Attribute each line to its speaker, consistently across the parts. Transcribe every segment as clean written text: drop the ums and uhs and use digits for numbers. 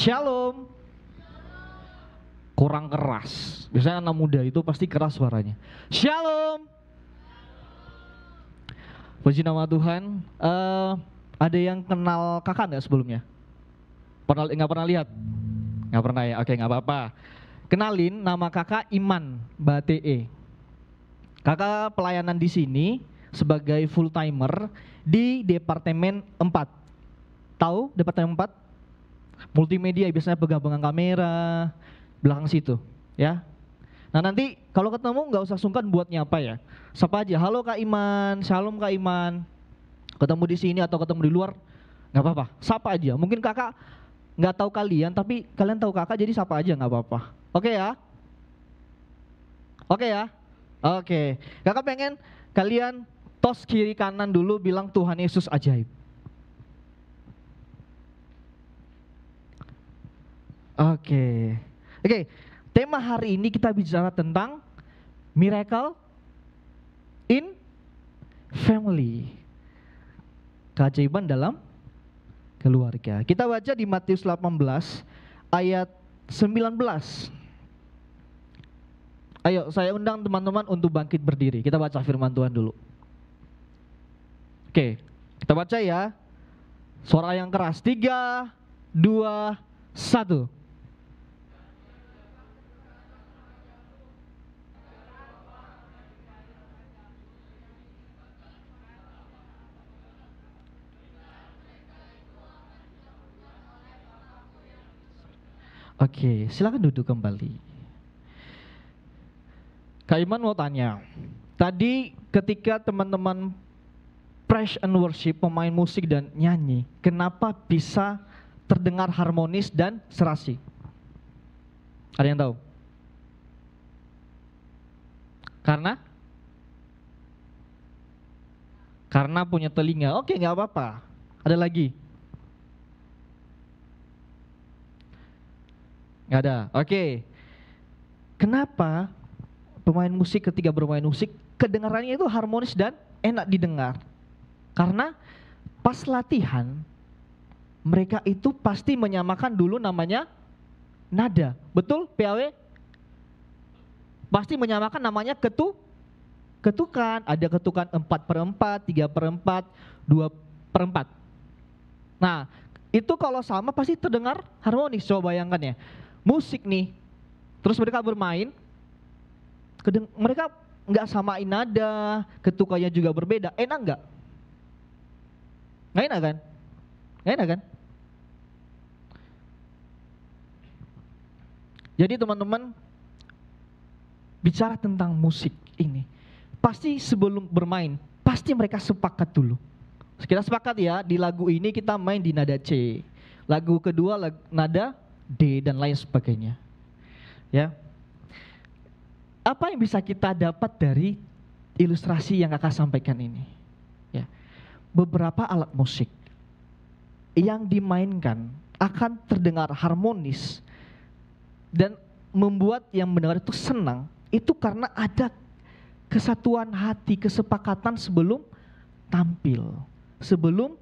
Speaker 1: Shalom. Kurang keras. Biasanya anak muda itu pasti keras suaranya. Shalom. Puji nama Tuhan. Ada yang kenal kakak nggak sebelumnya? Nggak pernah lihat? Nggak pernah ya? Oke, nggak apa-apa. Kenalin, nama kakak Iman Bate. Kakak pelayanan di sini sebagai full timer di Departemen 4. Tahu Departemen 4? Multimedia, biasanya pegang kamera, belakang situ, ya. Nah nanti kalau ketemu nggak usah sungkan buat nyapa ya. Sapa aja, halo Kak Iman, shalom Kak Iman. Ketemu di sini atau ketemu di luar, nggak apa-apa, sapa aja. Mungkin kakak nggak tahu kalian, tapi kalian tahu kakak, jadi sapa aja nggak apa-apa. Oke ya? Oke ya? Oke. Kakak pengen kalian tos kiri kanan dulu, bilang Tuhan Yesus ajaib. Oke. Tema hari ini kita bicara tentang miracle in family. Keajaiban dalam keluarga. Kita baca di Matius 18 ayat 19. Ayo, saya undang teman-teman untuk bangkit berdiri. Kita baca firman Tuhan dulu. Oke, kita baca ya. Suara yang keras. 3, 2, 1. Oke, silakan duduk kembali. Kak Iman mau tanya, tadi ketika teman-teman praise and worship, pemain musik dan nyanyi, kenapa bisa terdengar harmonis dan serasi? Ada yang tahu? Karena punya telinga. Oke, nggak apa-apa. Ada lagi? Nggak ada. Oke. Kenapa pemain musik ketika bermain musik kedengarannya itu harmonis dan enak didengar? Karena pas latihan mereka itu pasti menyamakan dulu namanya nada. Betul PAW? Pasti menyamakan namanya ketukan. Ada ketukan 4/4, 3/4, 2/4. Nah, itu kalau sama pasti terdengar harmonis. Coba bayangkan ya. Musik nih, terus mereka bermain, mereka nggak samain nada, ketukannya juga berbeda. Enak nggak? Nggak enak kan? Nggak enak kan? Jadi teman-teman, bicara tentang musik ini, pasti sebelum bermain, pasti mereka sepakat dulu. Kita sepakat ya, di lagu ini kita main di nada C. Lagu kedua nada D dan lain sebagainya. Ya. Apa yang bisa kita dapat dari ilustrasi yang kakak sampaikan ini? Ya. Beberapa alat musik yang dimainkan akan terdengar harmonis dan membuat yang mendengar itu senang, itu karena ada kesatuan hati, kesepakatan sebelum tampil, sebelum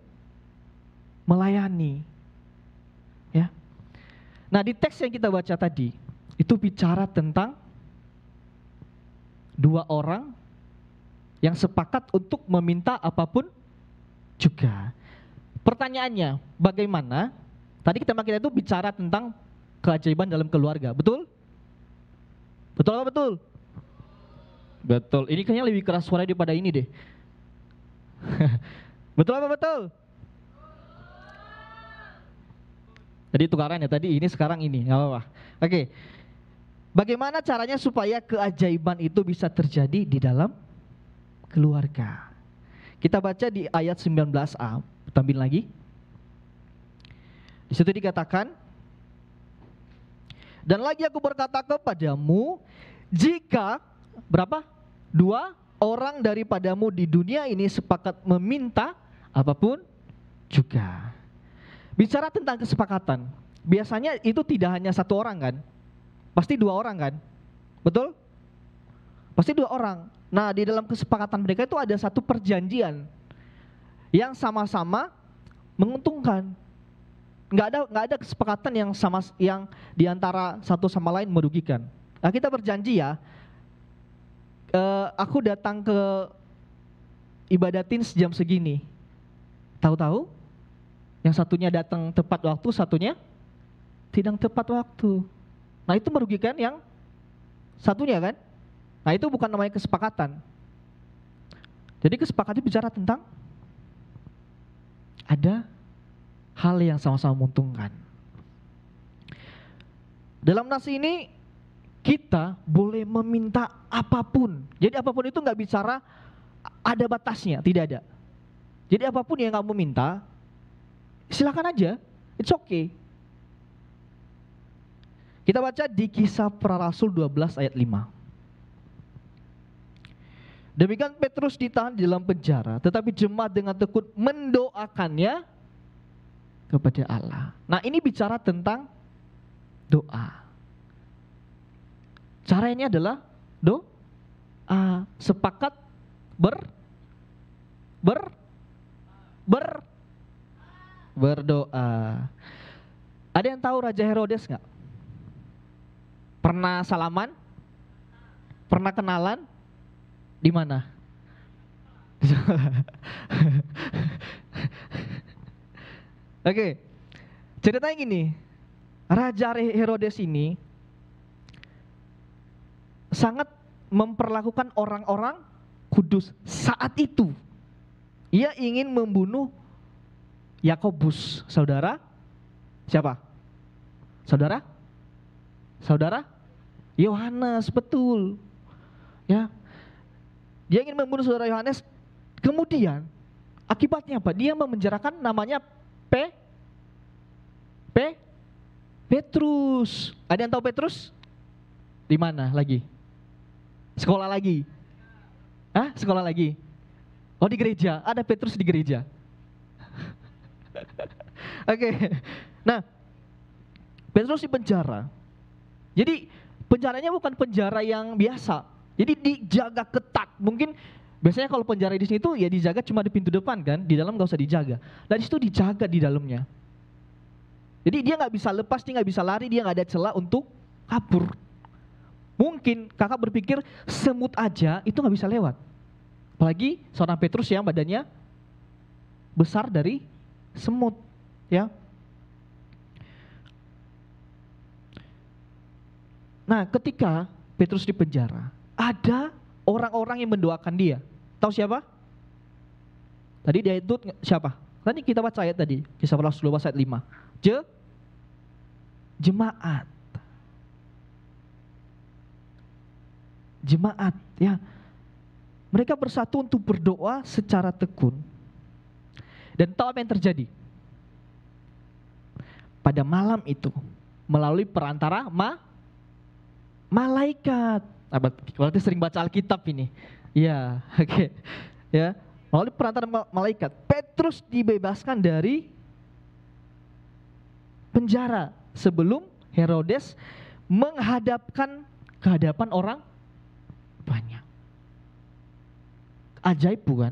Speaker 1: melayani. Ya. Nah, di teks yang kita baca tadi, itu bicara tentang dua orang yang sepakat untuk meminta apapun juga. Pertanyaannya, bagaimana? Tadi kita itu bicara tentang keajaiban dalam keluarga, betul? Betul apa betul? Betul, ini kayaknya lebih keras suara daripada ini deh. Betul apa betul? Jadi tukaran ya, tadi ini sekarang ini, nggak apa-apa. Oke, bagaimana caranya supaya keajaiban itu bisa terjadi di dalam keluarga? Kita baca di ayat 19a, tampil lagi. Di situ dikatakan, dan lagi aku berkata kepadamu, jika berapa? 2 orang daripadamu di dunia ini sepakat meminta apapun juga. Bicara tentang kesepakatan, biasanya itu tidak hanya 1 orang kan? Pasti 2 orang kan? Betul? Pasti 2 orang. Nah, di dalam kesepakatan mereka itu ada satu perjanjian yang sama-sama menguntungkan. nggak ada kesepakatan yang diantara satu sama lain merugikan. Nah, kita berjanji ya, aku datang ke ibadatin jam segini. Tahu-tahu yang satunya datang tepat waktu, satunya tidak tepat waktu. Nah, itu merugikan yang satunya kan? Nah, itu bukan namanya kesepakatan. Jadi kesepakatan bicara tentang ada hal yang sama-sama menguntungkan. Dalam nas ini kita boleh meminta apapun. Jadi apapun itu nggak bicara ada batasnya, tidak ada. Jadi apapun yang kamu minta, silakan aja, it's okay. Kita baca di Kisah Para Rasul 12 ayat 5. Demikian Petrus ditahan di dalam penjara, tetapi jemaat dengan tekun mendoakannya kepada Allah. Nah, ini bicara tentang doa. Cara ini adalah sepakat berdoa. Ada yang tahu Raja Herodes nggak? Pernah salaman? Pernah kenalan? Di mana? Oke, ceritanya gini, Raja Herodes ini sangat memperlakukan orang-orang kudus saat itu. Ia ingin membunuh Yakobus, saudara siapa? Saudara Yohanes, betul. Ya, dia ingin membunuh saudara Yohanes. Kemudian akibatnya apa? Dia memenjarakan namanya Petrus. Ada yang tahu Petrus? Di mana lagi? Sekolah lagi? Hah? Sekolah lagi? Oh, di gereja. Ada Petrus di gereja. Oke. Nah, Petrus di penjara. Jadi penjaranya bukan penjara yang biasa. Jadi dijaga ketat. Mungkin biasanya kalau penjara di sini itu ya dijaga cuma di pintu depan kan, di dalam nggak usah dijaga. Dan di situ dijaga di dalamnya. Jadi dia nggak bisa lepas, dia nggak bisa lari, dia nggak ada celah untuk kabur. Mungkin kakak berpikir semut aja itu nggak bisa lewat. Apalagi seorang Petrus yang badannya besar dari semut, ya. Nah, ketika Petrus di penjara, ada orang-orang yang mendoakan dia. Tahu siapa? Tadi dia itu siapa? Tadi kita baca ayat tadi, Kisah Para Rasul 12 ayat 5. Jemaat, ya. Mereka bersatu untuk berdoa secara tekun. Dan tahu apa yang terjadi? Pada malam itu, melalui perantara malaikat. Berarti sering baca Alkitab ini. Ya, oke. Ya, melalui perantara malaikat, Petrus dibebaskan dari penjara sebelum Herodes menghadapkan kehadapan orang banyak. Ajaib bukan?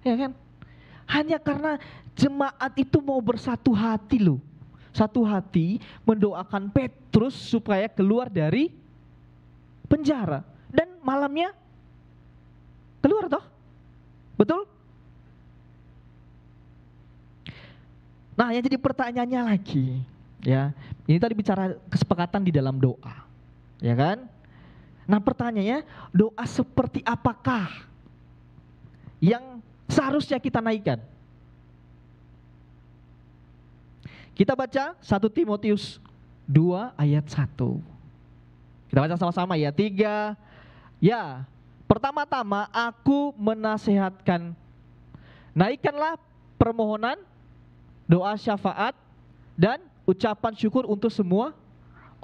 Speaker 1: Ya kan? Hanya karena jemaat itu mau bersatu hati loh. Satu hati mendoakan Petrus supaya keluar dari penjara. Dan malamnya keluar toh? Betul? Nah, yang jadi pertanyaannya lagi, ya, ini tadi bicara kesepakatan di dalam doa, ya kan? Nah, pertanyaannya, doa seperti apakah yang seharusnya kita naikkan? Kita baca 1 Timotius 2 ayat 1. Kita baca sama-sama ya, 3. Ya, pertama-tama aku menasehatkan, naikkanlah permohonan, doa syafaat, dan ucapan syukur untuk semua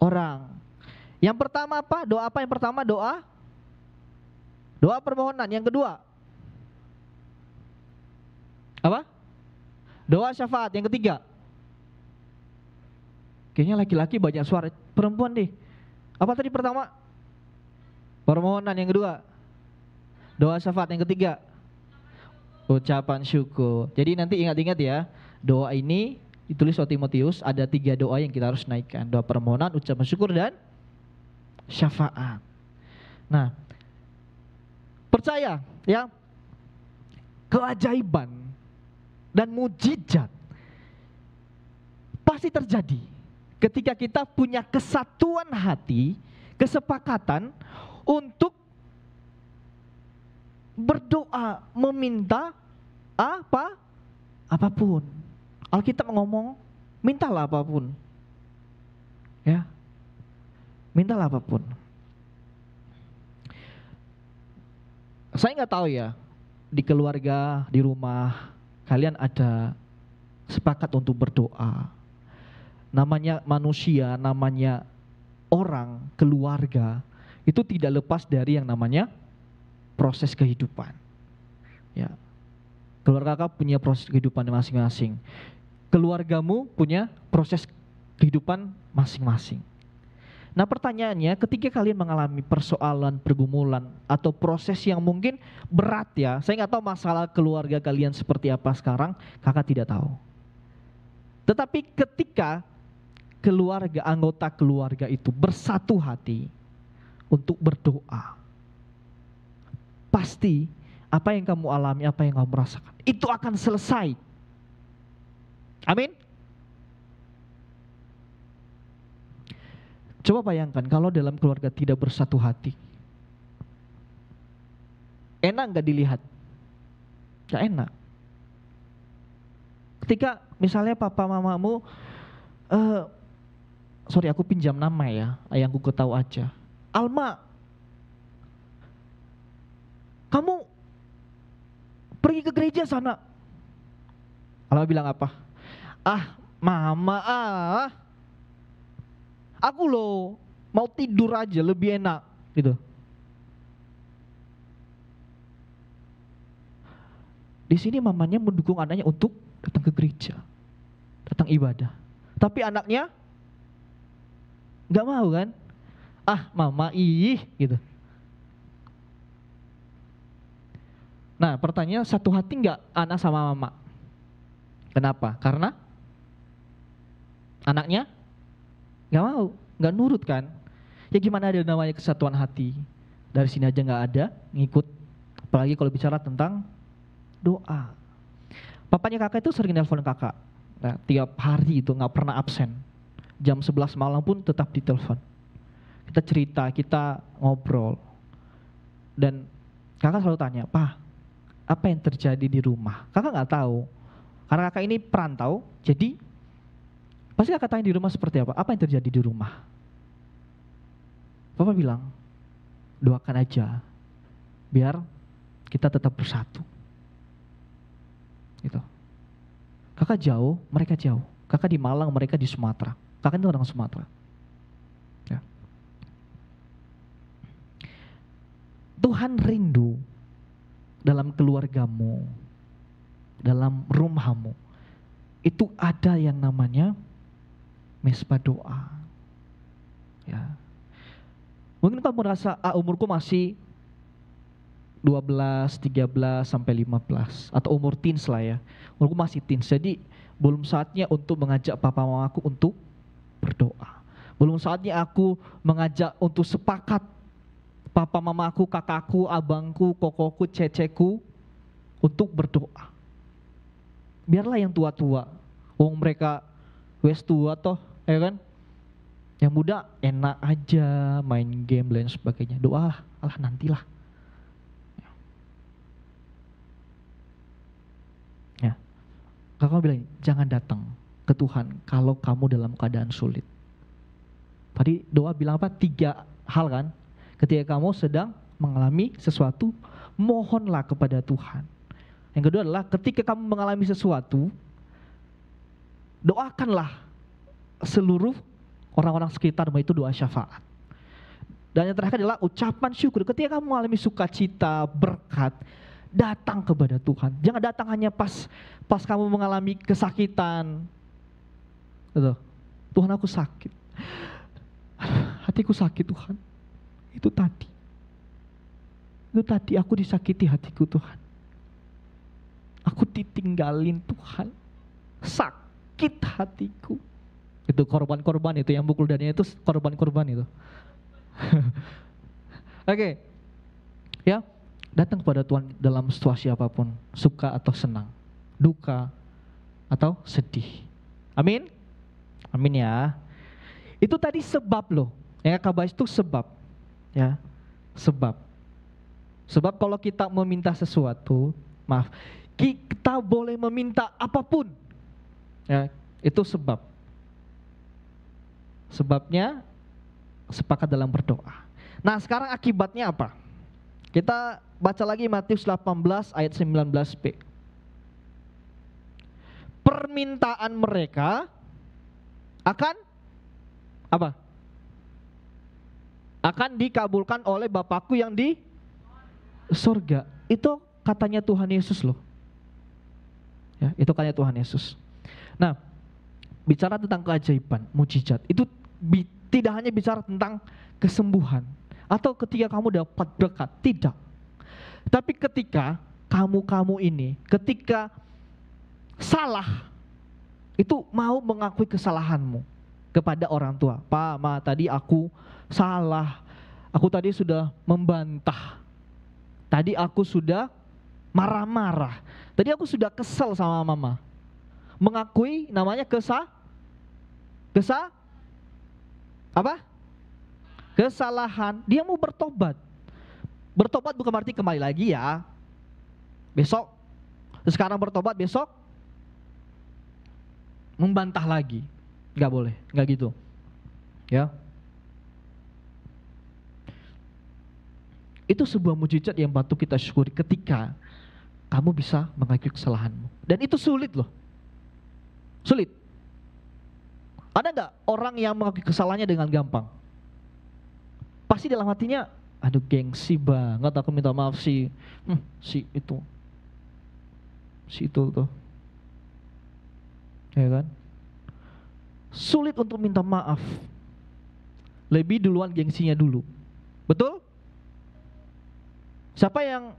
Speaker 1: orang. Yang pertama apa? Doa apa yang pertama? Doa permohonan. Yang kedua apa? Doa syafaat. Yang ketiga, kayaknya laki-laki banyak suara, perempuan deh. Apa tadi pertama? Permohonan. Yang kedua doa syafaat. Yang ketiga ucapan syukur. Jadi nanti ingat-ingat ya, doa ini ditulis oleh Timotius, ada 3 doa yang kita harus naikkan. Doa permohonan, ucapan syukur, dan syafaat. Nah, percaya ya, keajaiban dan mujizat pasti terjadi ketika kita punya kesatuan hati, kesepakatan untuk berdoa, meminta apapun. Alkitab ngomong, mintalah apapun. Ya. Mintalah apapun. Saya nggak tahu ya, di keluarga, di rumah, kalian ada sepakat untuk berdoa. Namanya manusia, namanya orang, keluarga, itu tidak lepas dari yang namanya proses kehidupan. Ya. Keluarga kakak punya proses kehidupan masing-masing. Keluargamu punya proses kehidupan masing-masing. Nah, pertanyaannya, ketika kalian mengalami persoalan, pergumulan, atau proses yang mungkin berat ya, saya nggak tahu masalah keluarga kalian seperti apa sekarang, kakak tidak tahu. Tetapi ketika keluarga, anggota keluarga itu bersatu hati untuk berdoa, pasti apa yang kamu alami, apa yang kamu rasakan, itu akan selesai. Amin. Coba bayangkan kalau dalam keluarga tidak bersatu hati. Enak nggak dilihat? Gak enak. Ketika misalnya papa mamamu, sorry aku pinjam nama ya, yang ku tahu aja. Alma, kamu pergi ke gereja sana. Alma bilang apa? Mama aku loh mau tidur aja lebih enak gitu. Di sini mamanya mendukung anaknya untuk datang ke gereja, datang ibadah. Tapi anaknya nggak mau kan? Mama gitu. Nah, pertanyaan, satu hati nggak anak sama mama? Kenapa? Karena anaknya nggak mau, nggak nurut kan? Ya gimana ada namanya kesatuan hati? Dari sini aja nggak ada, ngikut. Apalagi kalau bicara tentang doa. Papanya kakak itu sering nelpon kakak. Nah, tiap hari itu nggak pernah absen. Jam 11 malam pun tetap ditelepon. Kita cerita, kita ngobrol. Dan kakak selalu tanya, "Pak, apa yang terjadi di rumah?" Kakak nggak tahu. Karena kakak ini perantau, jadi pasti kakak tanya di rumah seperti apa? Apa yang terjadi di rumah? Papa bilang, doakan aja, biar kita tetap bersatu. Gitu. Kakak jauh, mereka jauh. Kakak di Malang, mereka di Sumatera. Kakak itu orang Sumatera. Ya. Tuhan rindu dalam keluargamu, dalam rumahmu, itu ada yang namanya mesbah doa. Ya. Mungkin kamu merasa umurku masih 12, 13 sampai 15 atau umur teens lah ya. Umurku masih teens. Jadi belum saatnya untuk mengajak papa mamaku untuk berdoa. Belum saatnya aku mengajak untuk sepakat papa mamaku, kakakku, abangku, kokoku, ceceku untuk berdoa. Biarlah yang tua-tua. Mereka wes tua toh, ya kan? Yang muda enak aja main game dan sebagainya. Doa alah nantilah. Ya. Kakak bilang jangan datang ke Tuhan kalau kamu dalam keadaan sulit. Tadi doa bilang apa? 3 hal kan? Ketika kamu sedang mengalami sesuatu, mohonlah kepada Tuhan. Yang kedua adalah ketika kamu mengalami sesuatu, doakanlah seluruh orang-orang sekitarmu, itu doa syafaat. Dan yang terakhir adalah ucapan syukur. Ketika kamu mengalami sukacita, berkat, datang kepada Tuhan. Jangan datang hanya pas kamu mengalami kesakitan. Gitu. Tuhan, aku sakit. Hatiku sakit Tuhan. Itu tadi aku disakiti hatiku Tuhan. Aku ditinggalin Tuhan. sakit hatiku. Itu korban-korban itu yang mukul Daniel itu korban-korban itu. Oke. Ya, datang kepada Tuhan dalam situasi apapun, suka atau senang, duka atau sedih. Amin. Amin ya. Itu tadi sebab loh. Yang kabais itu sebab. Ya. Sebab. Sebab kalau kita meminta sesuatu, maaf, kita boleh meminta apapun. Ya, itu sebab. Sebabnya sepakat dalam berdoa. Nah, sekarang akibatnya apa? Kita baca lagi Matius 18 ayat 19b. Permintaan mereka akan apa? Akan dikabulkan oleh Bapakku yang di surga. Itu katanya Tuhan Yesus loh. Ya, itu katanya Tuhan Yesus. Nah, bicara tentang keajaiban, mujizat, itu tidak hanya bicara tentang kesembuhan atau ketika kamu dapat berkat, tidak. Tapi ketika kamu ini, ketika salah, itu mau mengakui kesalahanmu kepada orang tua. Pak, Ma, tadi aku salah. Aku tadi sudah membantah. Tadi aku sudah marah-marah. Tadi aku sudah kesel sama mama. Mengakui namanya apa? Kesalahan. Dia mau bertobat. Bertobat bukan berarti kembali lagi ya. Besok, sekarang bertobat, besok membantah lagi. Nggak boleh, nggak gitu. Ya. Itu sebuah mujizat yang patut kita syukuri ketika kamu bisa mengakui kesalahanmu. Dan itu sulit loh. Sulit. Ada nggak orang yang mengakui kesalahannya dengan gampang? Pasti dalam hatinya, aduh gengsi banget aku minta maaf si itu tuh. Ya kan? Sulit untuk minta maaf. Lebih duluan gengsinya dulu. Betul? Siapa yang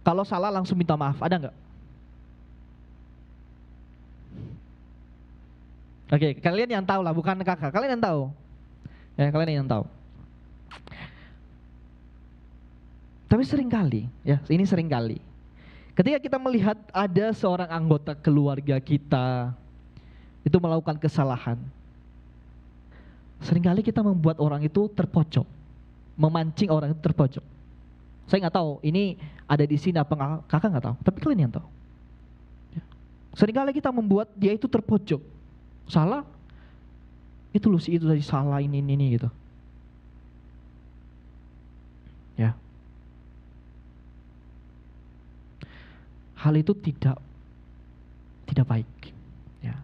Speaker 1: kalau salah langsung minta maaf? Ada nggak? Oke, kalian yang tahu lah, bukan kakak. Kalian yang tahu. Ya, kalian yang tahu. Tapi seringkali, ya, ini seringkali. Ketika kita melihat ada seorang anggota keluarga kita itu melakukan kesalahan, seringkali kita membuat orang itu terpojok, memancing orang itu terpojok. Saya nggak tahu ini ada di sini apa enggak, kakak nggak tahu, tapi kalian yang tahu. Seringkali kita membuat dia itu terpojok, salah, itu loh si itu tadi salah ini gitu. Ya. Hal itu tidak baik. Ya.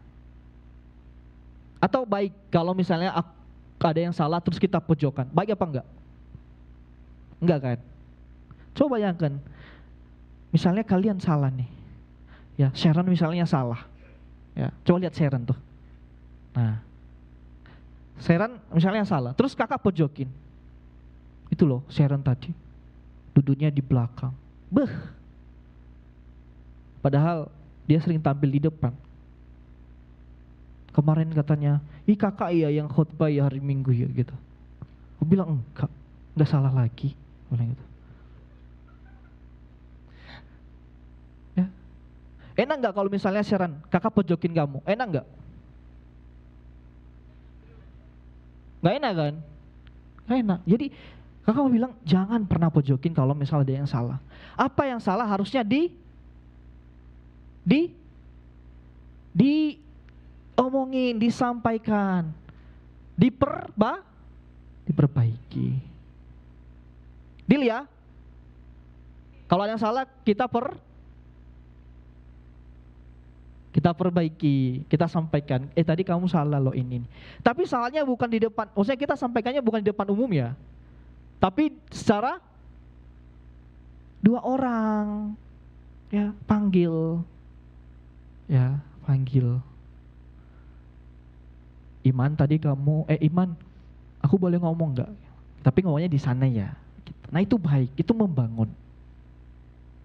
Speaker 1: Atau baik kalau misalnya ada yang salah terus kita pojokan, baik apa enggak? Enggak kan? Coba bayangkan, misalnya kalian salah nih, ya Sharon misalnya salah, ya coba lihat Sharon tuh. Nah, Sharon misalnya salah, terus kakak pojokin, itu loh Sharon tadi, duduknya di belakang, padahal dia sering tampil di depan. Kemarin katanya, ih kakak iya yang khotbah ya hari Minggu ya gitu. Aku bilang enggak salah lagi, bilang gitu. Ya. Enak nggak kalau misalnya Sharon, kakak pojokin kamu? Enak nggak? Nggak enak kan? Nggak enak. Jadi kakak mau bilang jangan pernah pojokin kalau misalnya ada yang salah. Apa yang salah harusnya diomongin, disampaikan, diperbaiki. Deal ya? Kalau ada yang salah kita perbaiki, kita sampaikan, tadi kamu salah loh ini. Tapi salahnya bukan di depan, maksudnya kita sampaikannya bukan di depan umum ya, tapi secara dua orang, ya panggil, Iman tadi kamu, Iman, aku boleh ngomong nggak? Tapi ngomongnya di sana ya. Nah itu baik, itu membangun,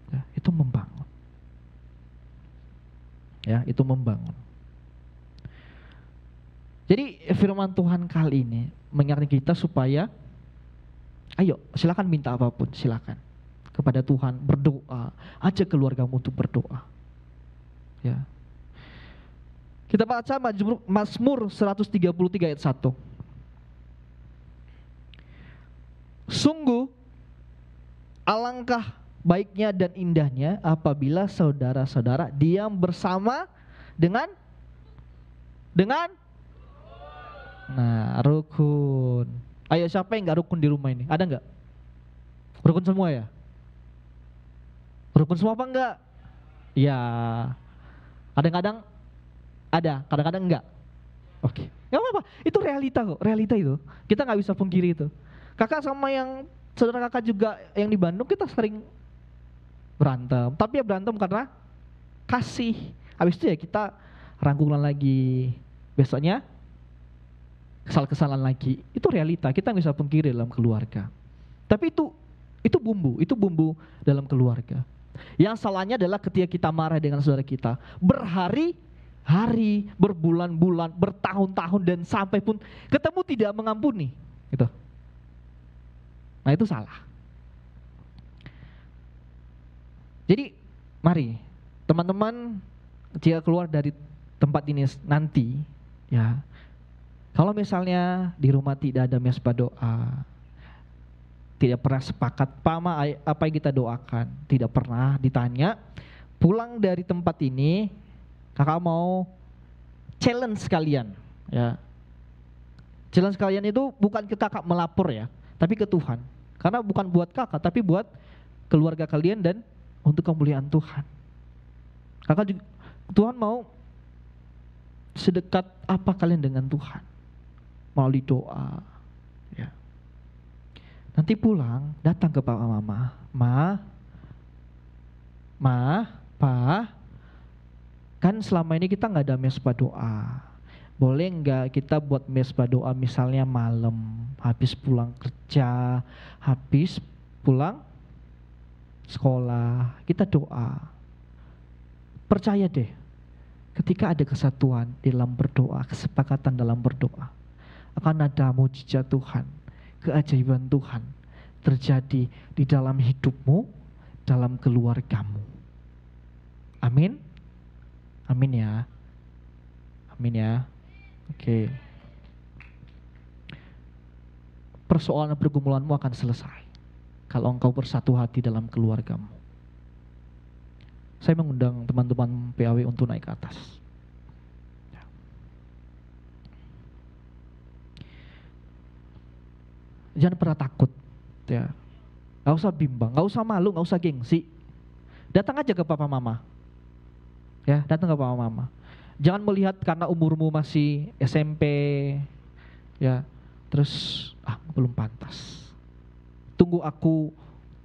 Speaker 1: ya, itu membangun. Ya, itu membangun. Jadi firman Tuhan kali ini mengingatkan kita supaya ayo silakan minta apapun, silakan kepada Tuhan, berdoa, ajak keluargamu untuk berdoa. Ya. Kita baca Mazmur 133 ayat 1. Sungguh alangkah baiknya dan indahnya apabila saudara-saudara diam bersama dengan rukun. Ayo, siapa yang gak rukun di rumah ini? Ada nggak? Rukun semua ya? Rukun semua apa enggak? Ya, kadang-kadang ada, kadang-kadang enggak. Oke, nggak apa-apa. Itu realita kok, realita itu. Kita nggak bisa pungkiri itu. Kakak sama yang saudara kakak juga yang di Bandung, kita sering berantem. Tapi ya berantem karena kasih. Habis itu ya kita rangkulan lagi. Besoknya kesal-kesalan lagi. Itu realita, kita nggak bisa pungkiri dalam keluarga. Tapi itu bumbu dalam keluarga. Yang salahnya adalah ketika kita marah dengan saudara kita berhari-hari, berbulan-bulan, bertahun-tahun, dan sampai pun ketemu tidak mengampuni. Gitu. Nah, itu salah. Jadi mari teman-teman, jika keluar dari tempat ini nanti, ya, kalau misalnya di rumah tidak ada mesbah doa, tidak pernah sepakat apa yang kita doakan, tidak pernah ditanya, pulang dari tempat ini kakak mau challenge kalian, ya. Challenge kalian itu bukan ke kakak melapor ya, tapi ke Tuhan. Karena bukan buat kakak, tapi buat keluarga kalian dan untuk kemuliaan Tuhan. Kakak juga, Tuhan mau sedekat apa kalian dengan Tuhan melalui doa, ya. Nanti pulang datang ke papa mama, pa, kan selama ini kita nggak ada mesbah doa. Boleh nggak kita buat mesbah doa misalnya malam, habis pulang kerja, habis pulang sekolah, kita doa. Percaya deh, ketika ada kesatuan dalam berdoa, kesepakatan dalam berdoa, akan ada mujizat Tuhan, keajaiban Tuhan terjadi di dalam hidupmu, dalam keluargamu. Amin. Amin ya. Amin ya. Oke. Persoalan pergumulanmu akan selesai kalau engkau bersatu hati dalam keluargamu. Saya mengundang teman-teman PAW untuk naik ke atas. Jangan pernah takut, ya. Gak usah bimbang, gak usah malu, gak usah gengsi. Datang aja ke papa mama, ya. Datang ke papa mama. Jangan melihat karena umurmu masih SMP, ya. Terus belum pantas. Tunggu aku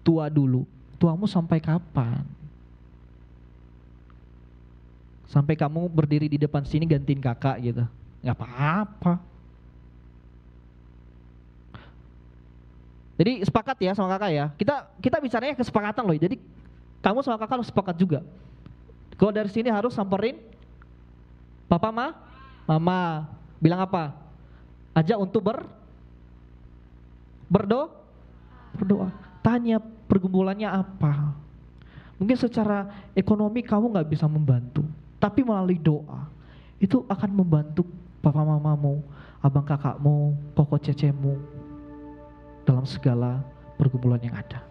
Speaker 1: tua dulu. Tuamu sampai kapan? Sampai kamu berdiri di depan sini gantiin kakak gitu? Gak apa-apa. Jadi sepakat ya sama kakak ya. Kita bicaranya kesepakatan loh. Jadi kamu sama kakak harus sepakat juga. Kalau dari sini harus samperin papa mama. Bilang apa? Ajak untuk berdoa. Tanya pergumulannya apa. Mungkin secara ekonomi kamu gak bisa membantu, tapi melalui doa itu akan membantu papa mamamu, abang kakakmu, koko cecemu dalam segala pergumulan yang ada.